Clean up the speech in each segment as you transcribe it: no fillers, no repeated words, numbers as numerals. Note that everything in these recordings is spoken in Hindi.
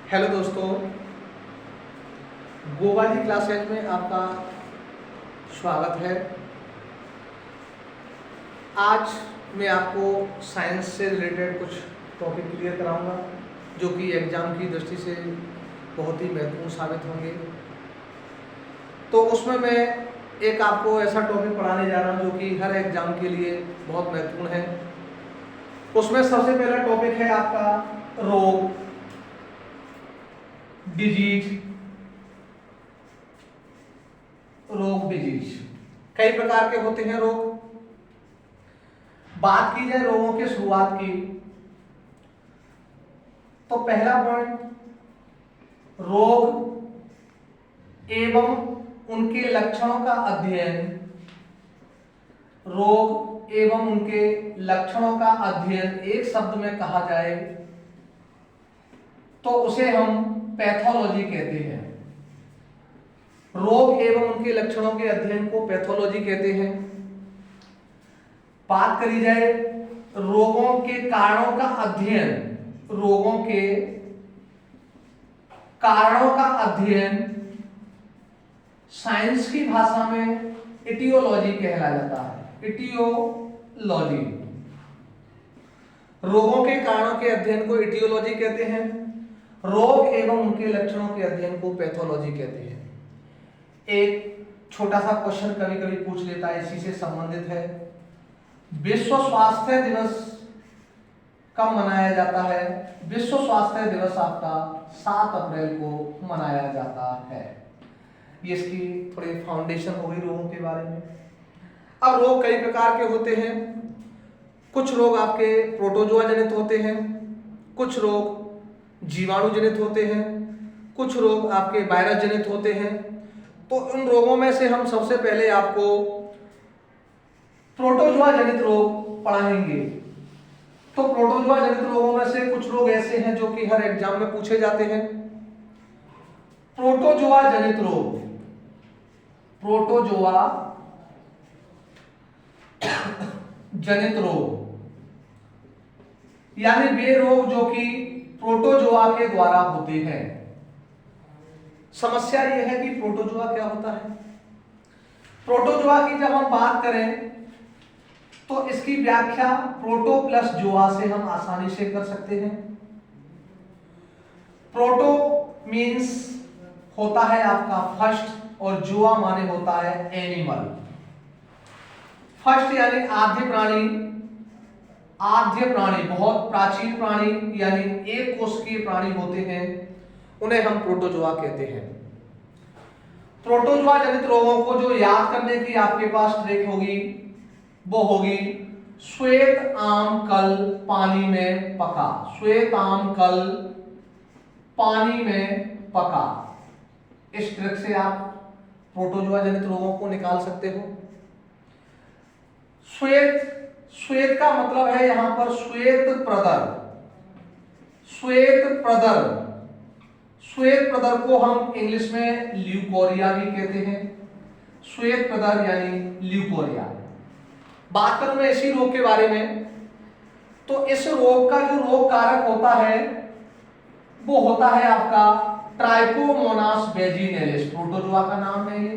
हेलो दोस्तों, गोवा की क्लासेज में आपका स्वागत है। आज मैं आपको साइंस से रिलेटेड कुछ टॉपिक क्लियर कराऊंगा जो कि एग्ज़ाम की दृष्टि से बहुत ही महत्वपूर्ण साबित होंगे। तो उसमें मैं एक आपको ऐसा टॉपिक पढ़ाने जा रहा हूं जो कि हर एग्ज़ाम के लिए बहुत महत्वपूर्ण है। उसमें सबसे पहला टॉपिक है आपका रोग, डिजीज। रोग डिजीज कई प्रकार के होते हैं रोग। बात की जाए रोगों की शुरुआत की तो पहला पॉइंट, रोग एवं उनके लक्षणों का अध्ययन। रोग एवं उनके लक्षणों का अध्ययन एक शब्द में कहा जाए तो उसे हम पैथोलॉजी कहते हैं। रोग एवं उनके लक्षणों के अध्ययन को पैथोलॉजी कहते हैं। बात करी जाए रोगों के कारणों का अध्ययन, रोगों के कारणों का अध्ययन साइंस की भाषा में इटियोलॉजी कहला जाता है। इटियोलॉजी, रोगों के कारणों के अध्ययन को इटियोलॉजी कहते हैं। रोग एवं उनके लक्षणों के अध्ययन को पैथोलॉजी कहते हैं। एक छोटा सा क्वेश्चन कभी कभी पूछ लेता है, इसी से संबंधित है। विश्व स्वास्थ्य दिवस कब मनाया जाता है? विश्व स्वास्थ्य दिवस आपका 7 अप्रैल को मनाया जाता है। ये इसकी थोड़ी फाउंडेशन हो गई रोगों के बारे में। अब रोग कई प्रकार के होते हैं। कुछ रोग आपके प्रोटोजोआ जनित होते हैं, कुछ रोग जीवाणु जनित होते हैं, कुछ रोग आपके वायरस जनित होते हैं। तो उन रोगों में से हम सबसे पहले आपको प्रोटोजोआ जनित रोग पढ़ाएंगे। तो प्रोटोजोआ जनित रोगों में से कुछ रोग ऐसे हैं जो कि हर एग्जाम में पूछे जाते हैं। प्रोटोजोआ जनित रोग, प्रोटोजोआ जनित रोग यानी वे रोग जो कि प्रोटोजोआ के द्वारा होते हैं। समस्या यह है कि प्रोटोजोआ क्या होता है। प्रोटोजोआ की जब हम बात करें तो इसकी व्याख्या प्रोटो प्लस जोआ से हम आसानी से कर सकते हैं। प्रोटो मीन्स होता है आपका फर्स्ट और जोआ माने होता है एनिमल। फर्स्ट यानी आद्य प्राणी, आद्य प्राणी बहुत प्राचीन प्राणी यानी एक कोशिकीय प्राणी होते हैं, उन्हें हम प्रोटोजोआ कहते हैं। प्रोटोजोआ जनित रोगों को जो याद करने की आपके पास ट्रिक होगी वो होगी श्वेत आम कल पानी में पका। श्वेत आम कल पानी में पका, इस ट्रिक से आप प्रोटोजोआ जनित रोगों को निकाल सकते हो। श्वेत, श्वेत का मतलब है यहां पर श्वेत प्रदर। श्वेत प्रदर, श्वेत प्रदर को हम इंग्लिश में ल्यूकोरिया भी कहते हैं। श्वेत प्रदर यानी ल्यूकोरिया। बात करूं मैं इसी रोग के बारे में तो इस रोग का जो रोग कारक होता है वो होता है आपका ट्राइकोमोनास वेजिनेलिस। प्रोटोजोआ का नाम है ये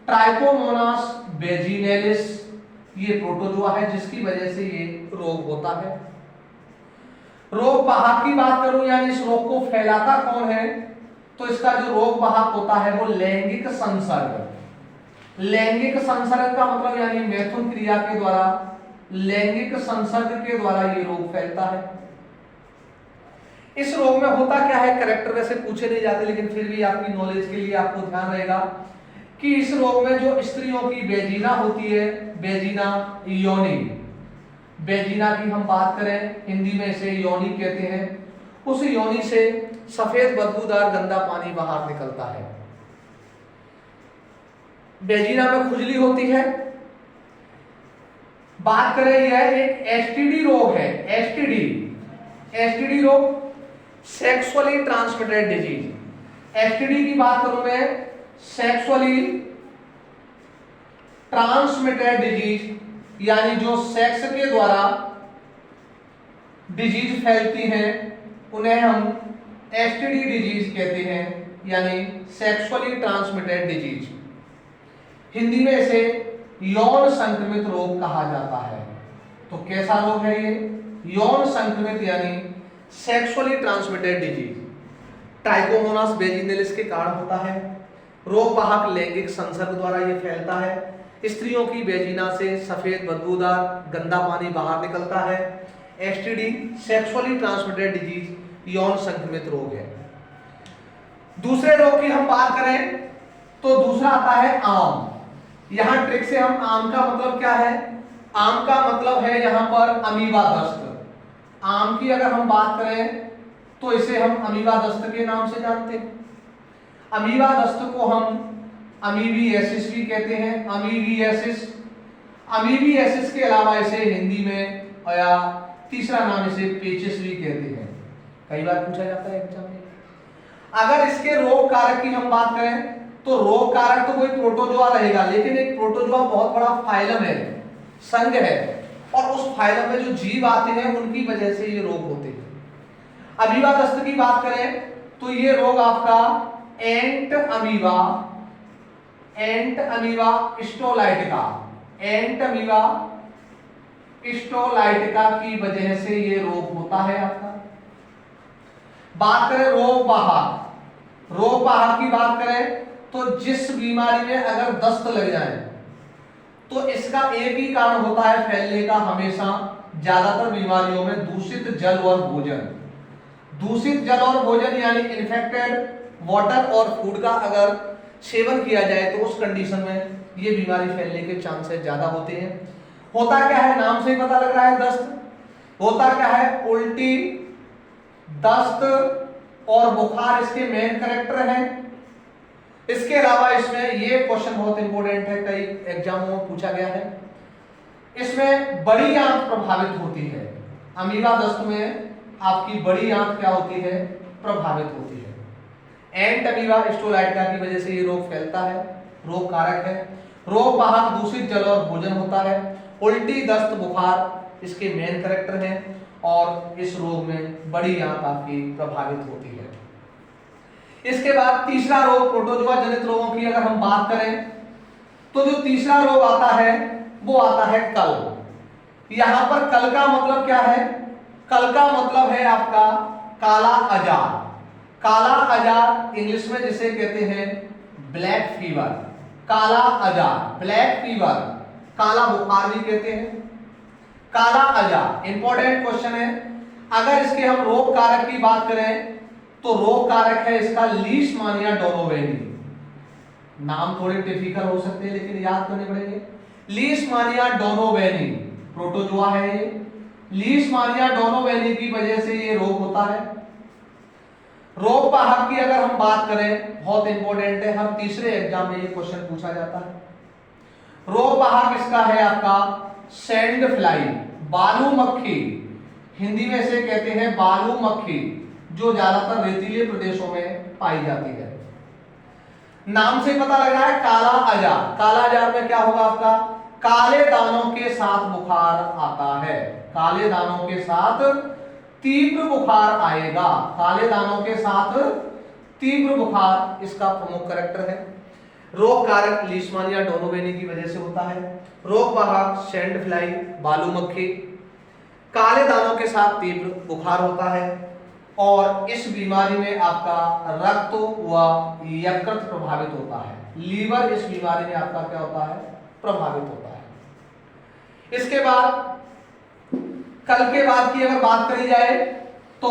ट्राइकोमोनास वेजिनेलिस। ये प्रोटोजोआ है जिसकी वजह से ये रोग होता है। रोग वाहक की बात करूं यानी इस रोग को फैलाता कौन है तो इसका जो रोग वाहक होता है वो लैंगिक संसर्ग। लैंगिक संसर्ग का मतलब यानी मैथुन क्रिया के द्वारा, लैंगिक संसर्ग के द्वारा ये रोग फैलता है। इस रोग में होता क्या है, कैरेक्टर वैसे पूछे नहीं जाते लेकिन फिर भी आपकी नॉलेज के लिए आपको ध्यान रहेगा कि इस रोग में जो स्त्रियों की वेजिना होती है, वेजिना योनि, वेजिना की हम बात करें हिंदी में इसे योनि कहते हैं, उस योनि से सफेद बदबूदार गंदा पानी बाहर निकलता है। वेजिना में खुजली होती है। बात करें यह एक एसटीडी रोग है। एसटीडी, एसटीडी रोग सेक्सुअली ट्रांसमिटेड डिजीज। एसटीडी की बात करूं मैं, सेक्सुअली ट्रांसमिटेड डिजीज यानी जो सेक्स के द्वारा डिजीज फैलती हैं उन्हें हम एसटीडी डिजीज कहते हैं, यानी सेक्सुअली ट्रांसमिटेड डिजीज। हिंदी में इसे यौन संक्रमित रोग कहा जाता है। तो कैसा रोग है ये? यौन संक्रमित यानी सेक्सुअली ट्रांसमिटेड डिजीज। ट्राइकोमोनास वेजिनलिस के कारण होता है। रोग वाहक लैंगिक संसर्ग द्वारा ये फैलता है। स्त्रियों की वेजिना से सफेद बदबूदार गंदा पानी बाहर निकलता है। एसटीडी सेक्सुअली ट्रांसमिटेड डिजीज, यौन संक्रमित रोग है। दूसरे रोग की हम बात करें तो दूसरा आता है आम। यहां ट्रिक से हम आम का मतलब क्या है? आम का मतलब है यहां पर अमीबा दस्त। आम की अगर हम बात करें तो इसे हम अमीबा दस्त के नाम से जानते हैं। अमीबा दस्त को हम अमीबियासिस भी कहते हैं। अमीबियासिस, अमीबियासिस के अलावा इसे हिंदी में या तीसरा नाम इसे पेचिस भी कहते हैं। कई बार पूछा जाता है एग्जाम में। अगर इसके रोग कारक की हम बात करें तो रोग कारक तो कोई प्रोटोजोआ रहेगा, लेकिन एक प्रोटोजोआ बहुत बड़ा फाइलम है, संघ है, और उस फाइलम में जो जीव आते हैं उनकी वजह से ये रोग होते हैं। अमीबा दस्त की बात करें तो ये रोग आपका एंट अमीबा स्टोलाइटिका, एंट अमीबा स्टोलाइटिका की वजह से ये रोग होता है आपका। बात करें रोग वाहक, रोग वाहक की बात करें तो जिस बीमारी में अगर दस्त लग जाए तो इसका एक ही कारण होता है फैलने का, हमेशा ज्यादातर बीमारियों में दूषित जल और भोजन। दूषित जल और भोजन यानी इन्फेक्टेड वाटर और फूड का अगर सेवन किया जाए तो उस कंडीशन में ये बीमारी फैलने के चांसेस ज्यादा होते हैं। होता क्या है, नाम से ही पता लग रहा है, दस्त। होता क्या है, उल्टी, दस्त और बुखार इसके मेन कैरेक्टर हैं। इसके अलावा इसमें ये क्वेश्चन बहुत इंपॉर्टेंट है, कई एग्जामों में पूछा गया है, इसमें बड़ी आंत प्रभावित होती है। अमीबा दस्त में आपकी बड़ी आंत क्या होती है? प्रभावित होती है। एंट अमीबा स्टोलाइटिका की वजह से ये रोग फैलता है, रोग कारक है। रोग वाहक दूषित जल और भोजन होता है। उल्टी, दस्त, बुखार इसके मेन कैरेक्टर हैं और इस रोग में बड़ी आंत आपकी प्रभावित होती है। इसके बाद तीसरा रोग, प्रोटोजोआ जनित रोगों की अगर हम बात करें तो जो तीसरा रोग आता है वो आता है कल। यहां पर कल का मतलब क्या है? कल का मतलब है आपका काला अजार। काला अजार इंग्लिश में जिसे कहते हैं ब्लैक फीवर, काला अजार, ब्लैक फीवर, काला बुखार भी कहते हैं, काला अजार। इंपॉर्टेंट क्वेश्चन है। अगर इसके हम रोग कारक की बात करें तो रोग कारक है इसका लीशमानिया डोनोवेनी। नाम थोड़े टिपिकल हो सकते हैं लेकिन याद करने पड़ेंगे। लीशमानिया डोनोवेनी प्रोटोजोआ है ये। लीशमानिया डोनोवेनी की वजह से ये रोग होता है। रोग वाहक की अगर हम बात करें, बहुत इंपॉर्टेंट है, हर तीसरे एग्जाम में ये क्वेश्चन पूछा जाता है। रोग वाहक इसका है आपका सैंड फ्लाई, बालू मक्खी। हिंदी में इसे कहते हैं बालू मक्खी, जो ज्यादातर रेतीले प्रदेशों में पाई जाती है। नाम से पता लग रहा है काला अजार। काला अजार में क्या होगा आपका? काले दानों के साथ बुखार आता है। काले दानों के साथ तीव्र बुखार आएगा। काले दानों के साथ तीव्र बुखार इसका प्रमुख कैरेक्टर है। रोग कारक लीशमानिया डोनोवेनी की वजह से होता है। रोग वाहक सैंड फ्लाई, बालू मक्खी। काले दानों के साथ तीव्र बुखार होता है और इस बीमारी में आपका रक्त व यकृत प्रभावित होता है। लीवर इस बीमारी में आपका क्या होता है? प्रभावित होता है। इसके बाद कल के बाद की अगर बात करी जाए तो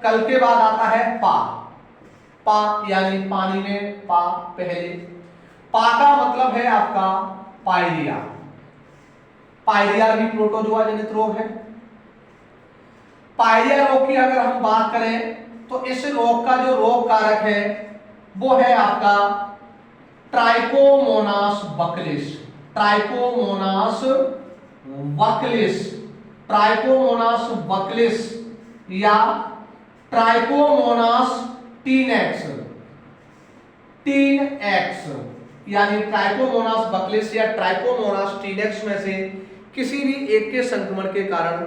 कल के बाद आता है पा। पा यानी पानी में पा पहले। पा का मतलब है आपका पायरिया। पायरिया भी प्रोटोजोआ जनित रोग है। पायरिया रोग की अगर हम बात करें तो इस रोग का जो रोग कारक है वो है आपका ट्राइकोमोनास बकलिस। ट्राइकोमोनास बकलिस, ट्राइकोमोनास बकलिस या ट्राइकोमोनास टीनएक्स। टीनएक्स यानी ट्राइकोमोनास बकलिस या ट्राइकोमोनास टीनएक्स में से किसी भी एक के संक्रमण के कारण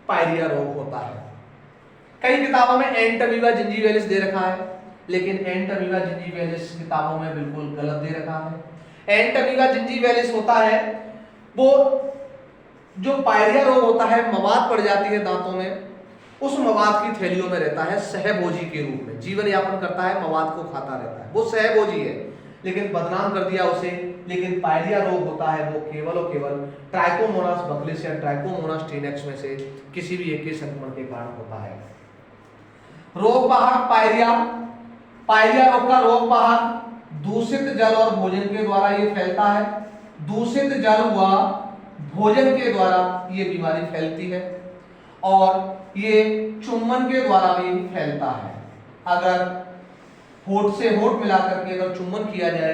पायरिया रोग होता है। कई किताबों में एंटमीबा जिंजीविलिस दे रखा है, लेकिन एंटमीबा जिंजीविलिस किताबों में बिल्कुल गलत दे रखा है। एंटमीबा जिंजीविलिस होता है वो जो पायरिया रोग होता है, मवाद पड़ जाती है दांतों में, उस मवाद की थैलियों में रहता है सहभोजी के रूप में, जीवन यापन करता है, मवाद को खाता रहता है, वो सहभोजी है, लेकिन बदनाम कर दिया उसे। लेकिन पायरिया रोग होता है वो केवल और केवल ट्राइकोमोनास बकलिस या ट्राइकोमोनास टीनेक्स में से किसी भी एक के संक्रमण के कारण होता है। रोग वाहक पायरिया, पायरिया रोग का रोग वाहक दूषित जल और भोजन के द्वारा ये फैलता है। दूषित जल व भोजन के द्वारा ये बीमारी फैलती है और ये चुम्बन के द्वारा भी फैलता है। अगर होठ से होठ मिलाकर के अगर चुम्बन किया जाए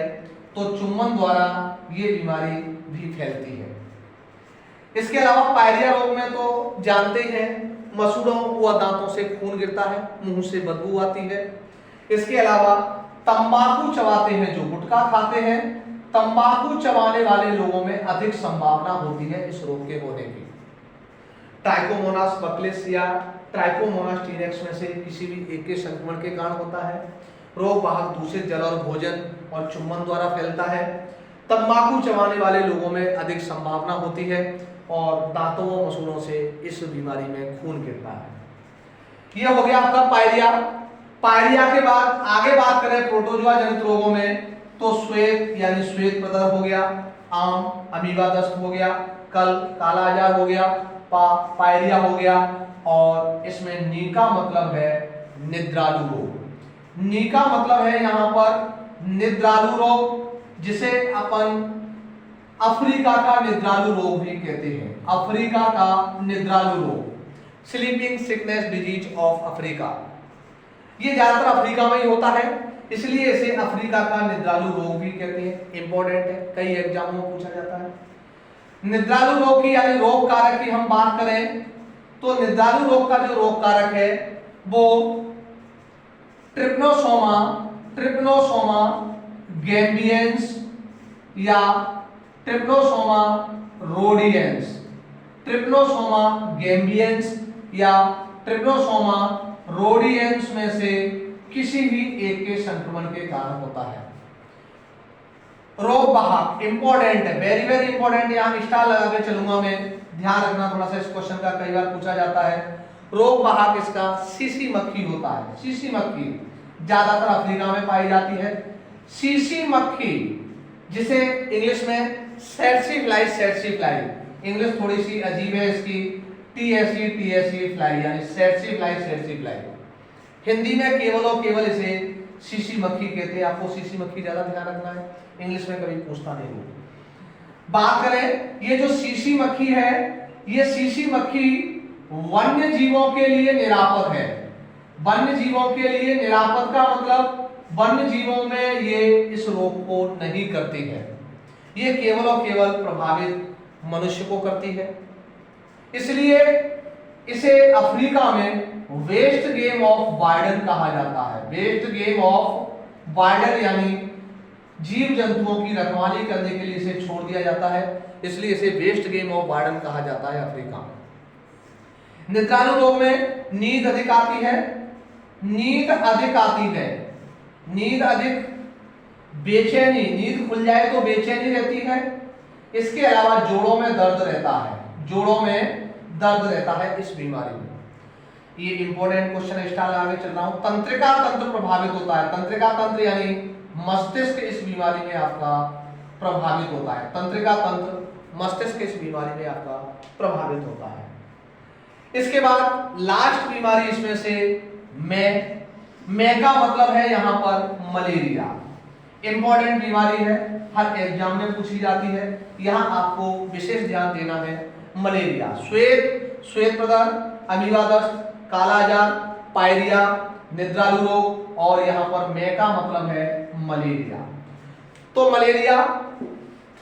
तो चुम्बन द्वारा ये बीमारी भी फैलती है। इसके अलावा पायरिया रोग में तो जानते ही हैं, मसूड़ों व दांतों से खून गिरता है, मुंह से बदबू आती है। इसके अलावा तंबाकू चबाते हैं, जो गुटखा खाते हैं, तंबाकू चबाने वाले लोगों में अधिक संभावना होती है इस रोग के होने की। ट्राइकोमोनास बकलिस या ट्राइकोमोनास टीनेक्स में से किसी भी एक के संक्रमण के कारण होता है। रोग वाहक दूषित जल और भोजन और चुम्बन द्वारा फैलता है। तंबाकू चबाने वाले लोगों में अधिक संभावना होती है और दांतों व मसूड़ों से इस बीमारी में खून गिरता है। यह हो गया आपका पायरिया। पायरिया के बाद आगे बात करें प्रोटोजोआ जनित रोगों में तो श्वेत यानी श्वेत प्रदर हो गया, आम अमीबा दस्त हो गया, कल कालाजार हो गया, पायरिया हो गया और इसमें नी का मतलब है निद्रालु रोग। नी का मतलब है यहाँ पर निद्रालु रोग, जिसे अपन अफ्रीका का निद्रालु रोग भी कहते हैं। अफ्रीका का निद्रालु रोग, sleeping sickness disease of Africa, ये ज्यादातर अफ्रीका में ही होता है, इसलिए इसे अफ्रीका का निद्रालु रोग भी कहते हैं। इंपॉर्टेंट है, कई एग्जामों में पूछा जाता है। निद्रालु रोग की यानी रोग कारक की हम बात करें तो निद्रालु रोग का जो रोग कारक है वो ट्रिप्नोसोमा, ट्रिप्नोसोमा गैम्बियंस या ट्रिप्नोसोमा रोडियंस, ट्रिप्नोसोमा गैम्बियंस या ट्रिप्नोसोमा रोडियंस में से किसी भी एक के संक्रमण के कारण होता है। रोग वाहक इंपॉर्टेंट है, वेरी वेरी इंपॉर्टेंट, यहां स्टार लगा के चलूंगा मैं, ध्यान रखना थोड़ा सा, इस क्वेश्चन का कई बार पूछा जाता है। रोग वाहक इसका सीसी मक्खी होता है। सीसी मक्खी ज्यादातर अफ्रीका में पाई जाती है। सीसी मक्खी जिसे इंग्लिश में सेट्सी फ्लाई, सेट्सी फ्लाई, इंग्लिश थोड़ी सी अजीब है इसकी, टीएससी फ्लाई यानी सेट्सी फ्लाई, सेट्सी फ्लाई। हिंदी में केवल और केवल इसे सीसी मक्खी कहते हैं। आपको सीसी मक्खी ज्यादा ध्यान रखना है, इंग्लिश में कभी पूछता नहीं हो। बात करें ये जो सीसी मक्खी है, ये सीसी मक्खी वन्य जीवों के लिए निरापद है। वन्य जीवों के लिए निरापद का मतलब वन्य जीवों में ये इस रोग को नहीं करती है, ये केवल और केवल प्रभावित मनुष्य को करती है। इसलिए इसे अफ्रीका में वेस्ट गेम ऑफ वार्डन कहा जाता है। वेस्ट गेम ऑफ वार्डन यानी जीव जंतुओं की रखवाली करने के लिए इसे छोड़ दिया जाता है, इसलिए इसे वेस्ट गेम ऑफ वार्डन कहा जाता है अफ्रीका में। निद्रालु रोग में नींद अधिक आती है, नींद अधिक आती है, नींद अधिक, बेचैनी, नींद खुल जाए तो बेचैनी रहती है। इसके अलावा जोड़ों में दर्द रहता है, जोड़ों में दर्द रहता है इस बीमारी में। ये इंपॉर्टेंट क्वेश्चन स्टार लगा के चल रहा हूं। तंत्रिका तंत्र प्रभावित होता है। तंत्रिका तंत्र यानी मस्तिष्क इस बीमारी में आपका प्रभावित होता है। तंत्रिका तंत्र मस्तिष्क इस बीमारी में आपका प्रभावित होता है। इसके बाद लास्ट बीमारी इसमें से मैं का मतलब है यहां पर मलेरिया। इंपॉर्टेंट बीमारी है, हर एग्जाम में पूछी जाती है, यहां आपको विशेष ध्यान देना है। मलेरिया, श्वेत, श्वेत प्रदर, अमीबा दस्त, कालाजार, पायरिया, निद्रालु रोग और यहां पर मैं का मतलब है मलेरिया। तो मलेरिया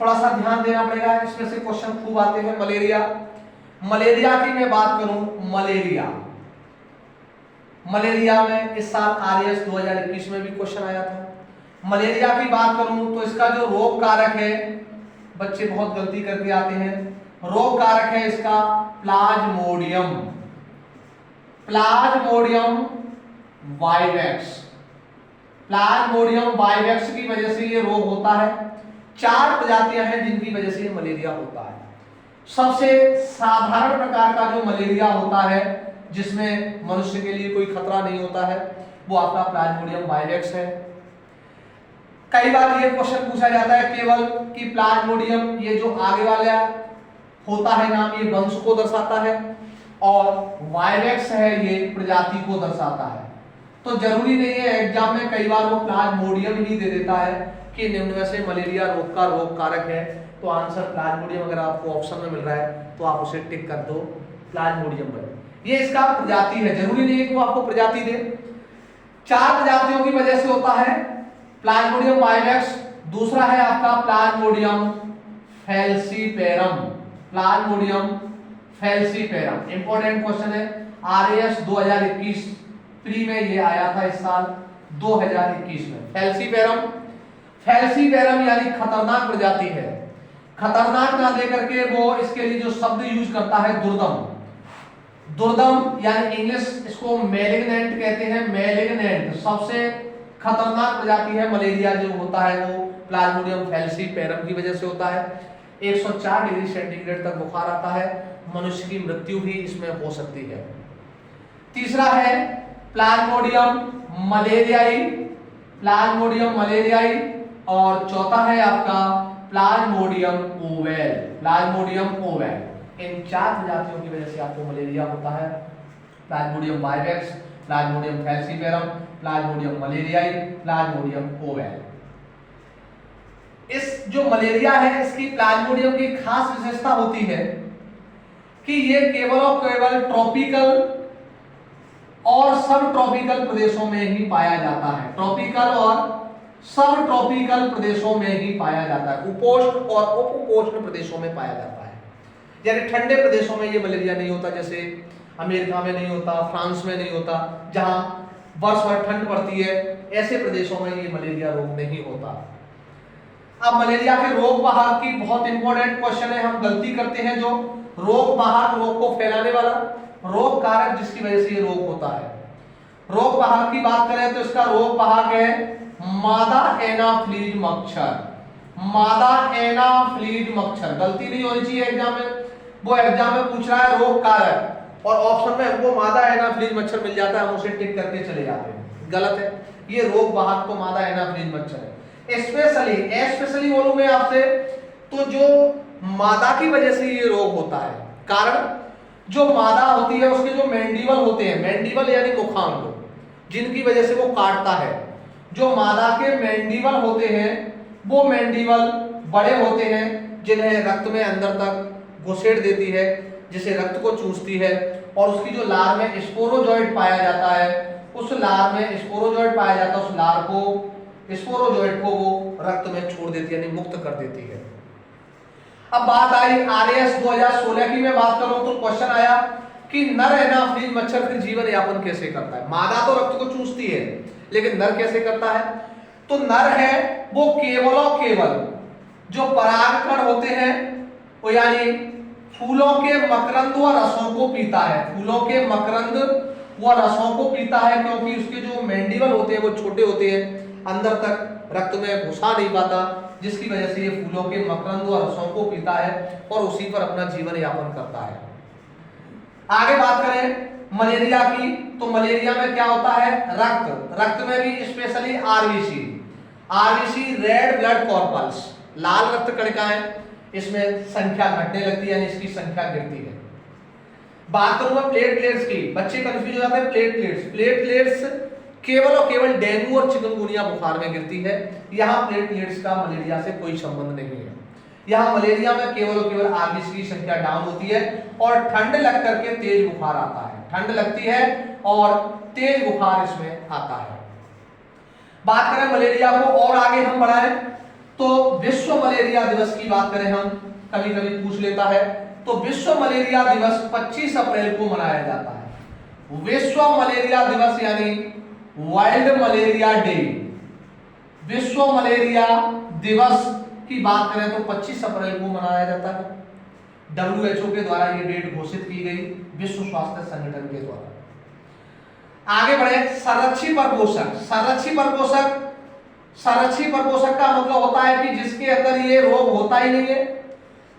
थोड़ा सा ध्यान देना पड़ेगा, इसमें से क्वेश्चन खूब आते हैं। मलेरिया की मैं बात करूं, मलेरिया में इस साल आरएएस 2021 में भी क्वेश्चन आया था। मलेरिया की बात करूं तो इसका जो रोग कारक है, बच्चे बहुत गलती करके आते हैं, रोग कारक है इसका Plasmodium. Plasmodium vivax. Plasmodium vivax की वजह से ये रोग होता है। 4 प्रजातियां हैं जिनकी वजह से ये मलेरिया होता है। सबसे साधारण प्रकार का जो मलेरिया होता है, जिसमें मनुष्य के लिए कोई खतरा नहीं होता है, वो आपका प्लाज्मोडियम वाइवेक्स है। कई बार ये क्वेश्चन पूछा जाता है केवल कि प्लाज्मोडियम, ये जो आगे वाला होता है नाम, ये वंश को दर्शाता है, और वाइवेक्स है ये प्रजाति को दर्शाता है। तो जरूरी नहीं है, एग्जाम में कई बार वो प्लाज्मोडियम ही दे देता है कि निम्न में से मलेरिया रोग का रोग कारक है, तो आंसर प्लाज्मोडियम अगर आपको ऑप्शन में मिल रहा है तो आप उसे टिक कर दो, प्लाज्मोडियम बने। ये इसका प्रजाति है, जरूरी नहीं है कि वो आपको प्रजाति दे। 4 प्रजातियों की वजह से होता है प्लाज्मोडियम वाइवेक्स। दूसरा है आपका Plasmodium falciparum. Plasmodium falciparum important question है, आरएएस 2021 प्री में ये आया था, इस साल 2021 में। फैल्सीपेरम, फैल्सीपेरम यानी खतरनाक प्रजाति है। खतरनाक ना दे करके वो इसके लिए जो शब्द यूज करता है दुर्दम। दुर्दम यानी इंग्लिश इसको मैलिग्नेंट कहते हैं, मैलिग्नेंट। सबसे खतरनाक प्रजाति है मलेरिया जो होता है वो प्लाज्मोडियम फैल्सीपेरम की वजह से होता है। 104 डिग्री सेंटीग्रेड तक बुखार आता है, मनुष्य की मृत्यु भी इसमें हो सकती है। तीसरा है प्लाज्मोडियम मलेरियाई, प्लाज्मोडियम मलेरियाई, और चौथा है आपका प्लाज्मोडियम ओवेल, प्लाज्मोडियम ओवेल। इन 4 प्रजातियों की वजह से आपको मलेरिया होता है। Plasmodium vivax, Plasmodium falciparum, Plasmodium malariae, Plasmodium ovale. इस जो मलेरिया है, इसकी प्लाज्मोडियम की खास विशेषता होती है कि ये केवल और केवल ट्रॉपिकल और सब ट्रॉपिकल प्रदेशों में ही पाया जाता है। ट्रॉपिकल और सब ट्रॉपिकल प्रदेशों में ही पाया जाता है, उपोष्ण और उपोष्ण प्रदेशों में पाया जाता है। यानी ठंडे प्रदेशों में ये मलेरिया नहीं होता, जैसे अमेरिका में नहीं होता, फ्रांस में नहीं होता, जहां वर्ष भर ठंड पड़ती है, ऐसे प्रदेशों में ये मलेरिया रोग नहीं होता। अब मलेरिया के रोग वाहक की बहुत इंपॉर्टेंट क्वेश्चन है, हम गलती करते हैं जो रोग वाहक, रोग को फैलाने वाला रोग कारक जिसकी वजह से ये रोग होता है। रोग वाहक की बात करें तो इसका रोग वाहक है मादा एनाफ्लीज मच्छर। मादा एनाफ्लीज मच्छर, गलती नहीं होनी चाहिए एग्जाम में। वो एग्जाम में पूछ रहा है रोग कारक और ऑप्शन में हमको मादा एनाफ्लीज मच्छर मिल जाता है, हम उसे टिक करके चले जाते हैं, गलत है। ये रोग वाहक तो मादा एनाफ्लीज मच्छर है। स्पेशली बोलूं मैं आपसे तो जो मादा की वजह से ये रोग होता है, कारण जो मादा होती है उसके जो मैंडिबल होते हैं, मैंडिबल यानी मुखांग, जिनकी वजह से वो काटता है। जो मादा के मैंडिबल होते हैं वो मैंडिबल बड़े होते हैं, जिन्हें रक्त में अंदर तक घुसेड़ देती है, जिसे रक्त को चूसती है, और उसकी जो लार में स्पोरोजॉइड पाया जाता है, उस लार में स्पोरोजॉइड पाया जाता है, उस लार को, स्पोरोजॉइड को वो रक्त में छोड़ देती है, यानी मुक्त कर देती है। अब बात आई आरएएस 2016 की मैं बात करूं तो क्वेश्चन आया कि नर एनाफ्लीज मच्छर फिर जीवन यापन कैसे करता है। मादा तो रक्त को चूसती है, लेकिन नर कैसे करता है? तो नर है वो केवल और केवल जो परागकण होते हैं, वो यानी फूलों के मकरंद व रसों को पीता है। फूलों के मकरंद व रसों को पीता है, क्योंकि उसके जो मैंडिबल होते हैं वो छोटे होते हैं, अंदर तक रक्त में घुसा नहीं पाता, जिसकी वजह से ये फूलों के मकरंद व रसों को पीता है और उसी पर अपना जीवन यापन करता है। आगे बात करें मलेरिया की, तो मलेरिया में क्या होता है? रक्त, रक्त में भी specially RBC, RBC red blood corpuscles, लाल रक्त कणिकाएं, इसमें संख्या घटने लगती है, यानी इसकी संख्या गिरती है। बात करूंगा प्लेटलेट्स की, बच्चे कंफ्यूज हो जाते हैं। प्लेटलेट्स, प्लेटलेट्स केवल और केवल डेंगू और चिकनगुनिया बुखार में गिरती है। यहाँ प्लेटलेट्स का मलेरिया से कोई संबंध नहीं है। यहाँ मलेरिया में केवल और केवल आरबीसी की संख्या डाउन होती है और ठंड लग करके तेज बुखार आता है, ठंड लगती है और तेज बुखार इसमें आता है। बात करें मलेरिया को और आगे हम बढ़ाएं तो विश्व मलेरिया दिवस की बात करें, हम कभी कभी पूछ लेता है, तो विश्व मलेरिया दिवस 25 अप्रैल को मनाया जाता है। विश्व मलेरिया दिवस यानी वर्ल्ड मलेरिया डे। विश्व मलेरिया दिवस की बात करें तो 25 अप्रैल को मनाया जाता है। WHO के द्वारा ये डेट घोषित की गई, विश्व स्वास्थ्य संगठन के द्वारा। आगे बढ़े, संरक्षी परपोषक। संरक्षी परपोषक का मतलब होता है कि जिसके अंदर ये रोग होता ही नहीं है।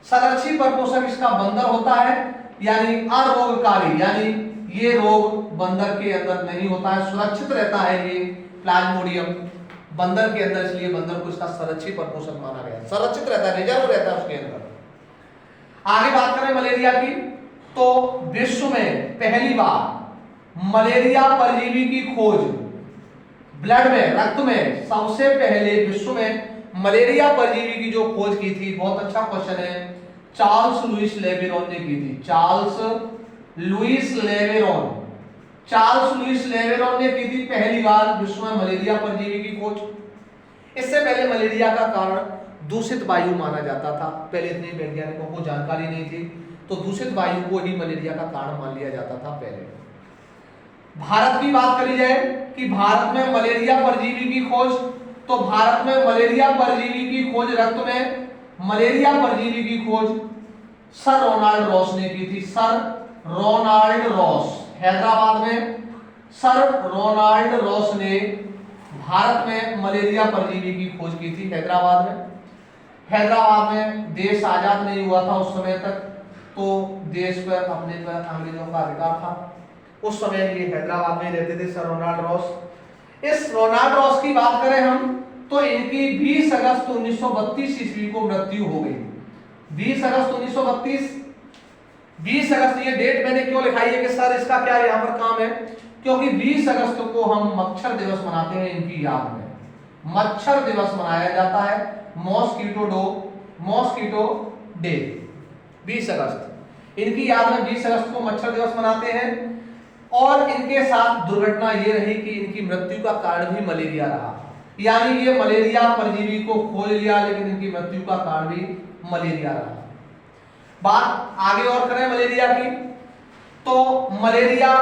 संरक्षी परपोषक इसका बंदर होता है, यानी अरोगकारी, यानी ये रोग बंदर के अंदर नहीं होता है, सुरक्षित रहता है ये प्लाज्मोडियम बंदर के अंदर, इसलिए बंदर को इसका संरक्षी परपोषक माना गया। संरक्षित रहता है, रिजर्व रहता है उसके अंदर। आगे बात करें मलेरिया की, तो विश्व में पहली बार मलेरिया परजीवी की खोज ब्लड में, रक्त में सबसे पहले विश्व में मलेरिया परजीवी की जो खोज की थी, बहुत अच्छा क्वेश्चन है, चार्ल्स लुईस लेवेरोन ने की थी। चार्ल्स लुईस लेवेरोन ने की थी पहली बार विश्व में मलेरिया परजीवी की खोज। इससे पहले मलेरिया का कारण दूषित वायु माना जाता था, पहले इतने वैज्ञानिकों को जानकारी नहीं थी, तो दूषित वायु को ही मलेरिया का कारण मान लिया जाता था पहले। भारत की बात करी जाए कि भारत में मलेरिया परजीवी की खोज, तो भारत में मलेरिया परजीवी की खोज, रक्त में मलेरिया परजीवी की खोज सर रोनाल्ड रॉस ने की थी। सर रोनाल्ड रॉस, हैदराबाद में सर रोनाल्ड रॉस ने भारत में मलेरिया परजीवी की खोज की थी, हैदराबाद में। हैदराबाद में देश आजाद नहीं हुआ था उस समय तक, तो देश पर अपने पर अंग्रेजों का अधिकार था। उस समय ये हैदराबाद में रहते थे सर रोनाल्ड रॉस। इस रोनाल्ड रॉस की बात करें हम, तो इनकी 20 अगस्त 1932 ईस्वी को मृत्यु हो गई। 20 अगस्त 1932, 20 अगस्त, ये डेट मैंने क्यों लिखाई है कि सर इसका क्या यहाँ पर काम है, क्योंकि 20 अगस्त को हम मच्छर दिवस मनाते हैं इनकी याद में। मच्छर दिवस मनाया जाता है, मॉस्किटो डे, 20 अगस्त इनकी याद में 20 अगस्त को मच्छर दिवस मनाते हैं। और इनके साथ दुर्घटना ये रही कि इनकी मृत्यु का कारण भी मलेरिया रहा, यानी ये मलेरिया परजीवी को खोज लिया, लेकिन इनकी मृत्यु का कारण भी मलेरिया रहा। बात आगे और करें मलेरिया की, तो मलेरिया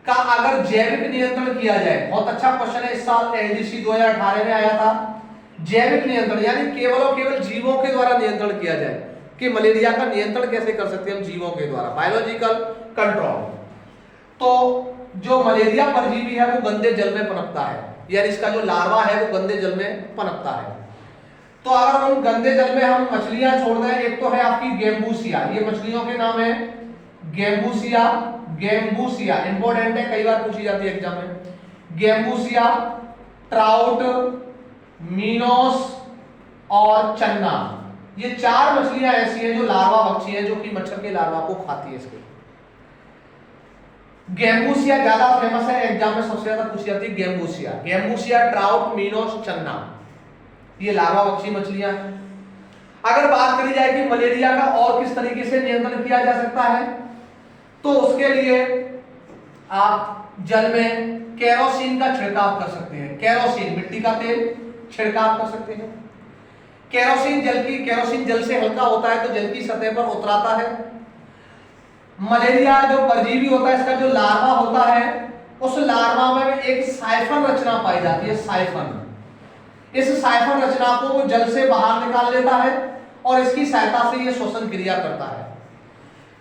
का अगर जैविक नियंत्रण किया जाए, बहुत अच्छा क्वेश्चन है, इस साल एलडीसी 2018 में आया था। जैविक नियंत्रण यानी केवल और केवल जीवों के द्वारा नियंत्रण किया जाए, कि मलेरिया का नियंत्रण कैसे कर सकते हैं हम जीवों के द्वारा, बायोलॉजिकल कंट्रोल। तो जो मलेरिया परजीवी है वो गंदे जल में पनपता है, यानी इसका जो लार्वा है वो गंदे जल में पनपता है। तो अगर हम गंदे जल में हम मछलियां छोड़ दें, एक तो है आपकी गेम्बूसिया, ये मछलियों के नाम है गेम्बूसिया, इंपॉर्टेंट है, कई बार पूछी जाती है एग्जाम में। गेम्बूसिया, ट्राउट, मीनोस और चन्ना, ये 4 मछलियां ऐसी हैं जो लार्वा भक्षी हैं, जो कि मच्छर के लार्वा को खाती है। इसके गेम्बूसिया ज्यादा फेमस है, एग्जाम में सबसे ज्यादा पूछी जाती है गेम्बूसिया, ट्राउट, मीनोस, चन्ना, ये लार्वा भक्षी मछलियां। अगर बात करी जाए कि मलेरिया का और किस तरीके से नियंत्रण किया जा सकता है, तो उसके लिए आप जल में केरोसिन का छिड़काव कर सकते हैं। केरोसिन, मिट्टी का तेल छिड़काव कर सकते हैं। केरोसिन जल से हल्का होता है, तो जल की सतह पर उतराता है। मलेरिया जो परजीवी होता है, इसका जो लार्वा होता है, उस लार्वा में एक साइफन रचना पाई जाती है, इस साइफन रचना को वो जल से बाहर निकाल लेता है और इसकी सहायता से ये श्वसन क्रिया करता है।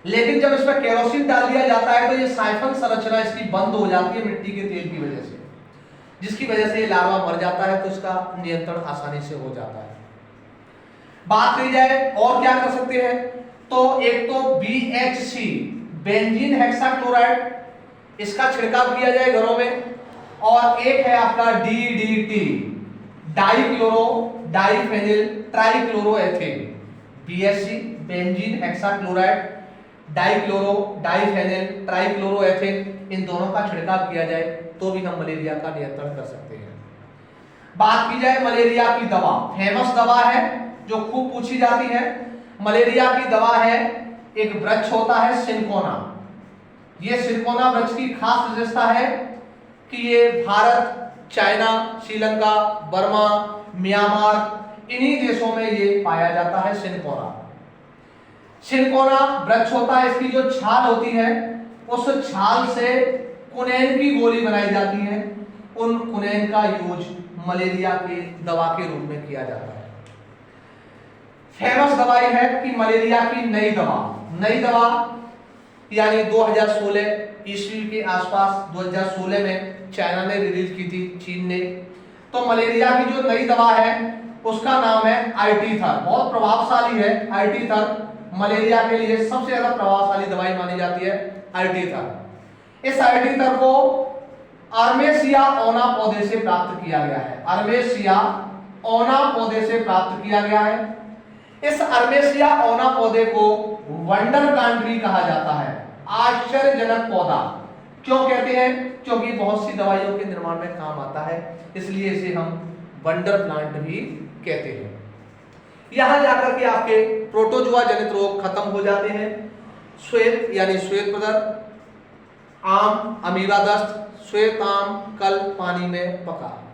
लेकिन जब इसमें केरोसिन डाल दिया जाता है, तो ये साइफन संरचना इसकी बंद हो जाती है मिट्टी के तेल की वजह से, जिसकी वजह से ये लार्वा मर जाता है, तो इसका नियंत्रण आसानी से हो जाता है। बात की जाए और क्या कर सकते हैं, तो एक तो BHC, बेंजीन हेक्साक्लोराइड, इसका छिड़काव किया जाए घरों में, और एक है आपका DDT, diphenyl trichloroethane. BHC, benzene hexachloride, diphenyl trichloroethane, इन दोनों का छिड़काव किया जाए तो भी हम मलेरिया का नियंत्रण कर सकते हैं। बात की जाए मलेरिया की दवा, फेमस दवा है जो खूब पूछी जाती है, मलेरिया की दवा है, एक वृक्ष होता है सिनकोना। ये सिनकोना वृक्ष की खास विशेषता है कि ये Bharat, China, Sri Lanka, Burma, Myanmar, इन्हीं देशों में ये पाया जाता है। सिनकोना वृक्ष होता है, इसकी जो छाल होती है, उस छाल से कुनैन की गोली बनाई जाती है। उन कुनैन का यूज मलेरिया की दवा के रूप में किया जाता है। फेमस दवाई है कि मलेरिया की नई दवा यानी 2016 ईस्वी के आसपास, 2016 में चाइना ने रिलीज की थी, चीन ने। तो मलेरिया की जो नई दवा है उसका नाम है आर्टीथर। बहुत प्रभावशाली है आर्टीथर, मलेरिया के लिए सबसे ज्यादा प्रभावशाली दवाई मानी जाती है आर्टीथर। इस आर्टीथर को आर्मेसिया ओना पौधे से प्राप्त किया गया है। आर्मेसिया ओना पौधे से प्राप्त किया गया है। इस आर्मेसिया ओना पौधे को वंडर प्लांट भी कहा जाता है, आश्चर्यजनक पौधा। क्यों कहते हैं? क्योंकि बहुत सी दवाइयों के निर्माण में काम आता है, इसलिए इसे हम वंडर प्लांट भी कहते हैं। यहां जाकर के आपके प्रोटोजुआ जनित रोग खत्म हो जाते हैं। श्वेत यानी श्वेत प्रदर, आम अमीबा दस्त, श्वेत आम कल पानी में पका।